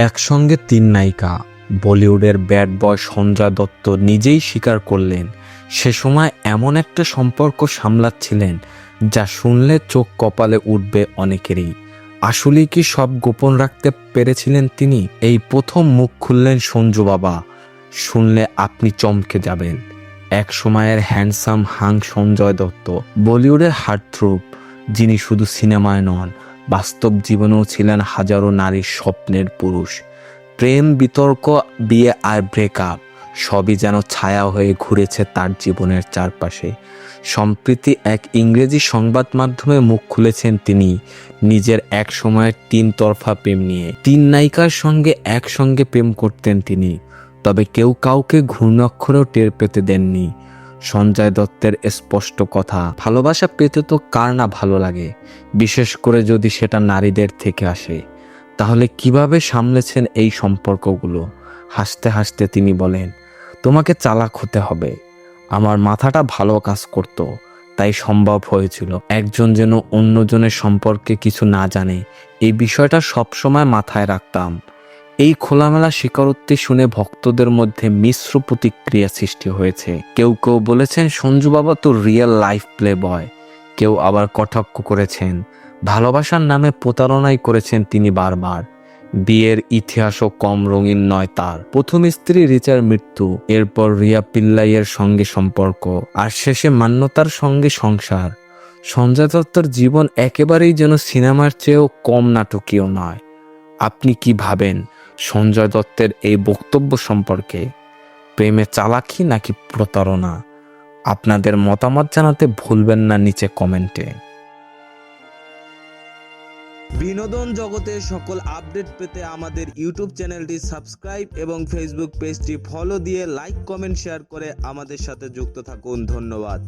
একসঙ্গে তিন নায়িকা। বলিউডের ব্যাড বয় সঞ্জয় দত্ত নিজেই স্বীকার করলেন সে সময় এমন একটা সম্পর্ক সামলাচ্ছিলেন যা শুনলে চোখ কপালে উঠবে অনেকেরই। আসলে কি সব গোপন রাখতে পেরেছিলেন তিনি? এই প্রথম মুখ খুললেন সঞ্জু বাবা। শুনলে আপনি চমকে যাবেন। এক সময়ের হ্যান্ডসাম হাং সঞ্জয় দত্ত, বলিউডের হার্টথ্রোব, যিনি শুধু সিনেমায় নন, বাস্তব জীবনেও ছিলেন হাজারো নারীর স্বপ্নের পুরুষ। প্রেম, বিতর্ক, বিয়ে আর ব্রেকআপ সবই যেন ছায়া হয়ে ঘুরেছে তার জীবনের চারপাশে। সম্প্রতি এক ইংরেজি সংবাদ মাধ্যমে মুখ খুলেছেন তিনি নিজের এক সময়ের তিন তরফা প্রেম নিয়ে। তিন নায়িকার সঙ্গে একসঙ্গে প্রেম করতেন তিনি, তবে কেউ কাউকে ঘূর্ণাক্ষরেও টের পেতে দেননি। সঞ্জয় দত্তের স্পষ্ট কথা, ভালোবাসা পেতে তো কার না ভালো লাগে, বিশেষ করে যদি সেটা নারীদের থেকে আসে। তাহলে কিভাবে সামলেছেন এই সম্পর্কগুলো? হাসতে হাসতে তিনি বলেন, তোমাকে চালাক হতে হবে। আমার মাথাটা ভালো কাজ করত, তাই সম্ভব হয়েছিল। একজন যেন অন্যজনের সম্পর্কে কিছু না জানে, এই বিষয়টা সবসময় মাথায় রাখতাম। এই খোলামেলা স্বীকারোক্তি শুনে ভক্তদের মধ্যে মিশ্র প্রতিক্রিয়া সৃষ্টি হয়েছে। কেউ কেউ বলেছেন সঞ্জু বাবা তো রিয়েল লাইফ প্লে বয়, কেউ আবার কটাক্ষ করেছেন ভালোবাসার নামে প্রতারণাই করেছেন তিনি বারবার। বিয়ের ইতিহাসও কম রঙিন নয় তার। প্রথম স্ত্রী রিচার মৃত্যু, এরপর রিয়া পিল্লাইয়ের সঙ্গে সম্পর্ক, আর শেষে মান্যতার সঙ্গে সংসার। সঞ্জয় দত্তর জীবন একেবারেই যেন সিনেমার চেয়েও কম নাটকীয় নয়। আপনি কি ভাবেন সঞ্জয় দত্তের এই বক্তব্য সম্পর্কে? প্রেমে চালাকি নাকি প্রতারণা? আপনাদের মতামত জানাতে ভুলবেন না নিচে কমেন্টে। বিনোদন জগতের সকল আপডেট পেতে আমাদের ইউটিউব চ্যানেলটি সাবস্ক্রাইব এবং ফেসবুক পেজটি ফলো দিয়ে লাইক, কমেন্ট, শেয়ার করে আমাদের সাথে যুক্ত থাকুন। ধন্যবাদ।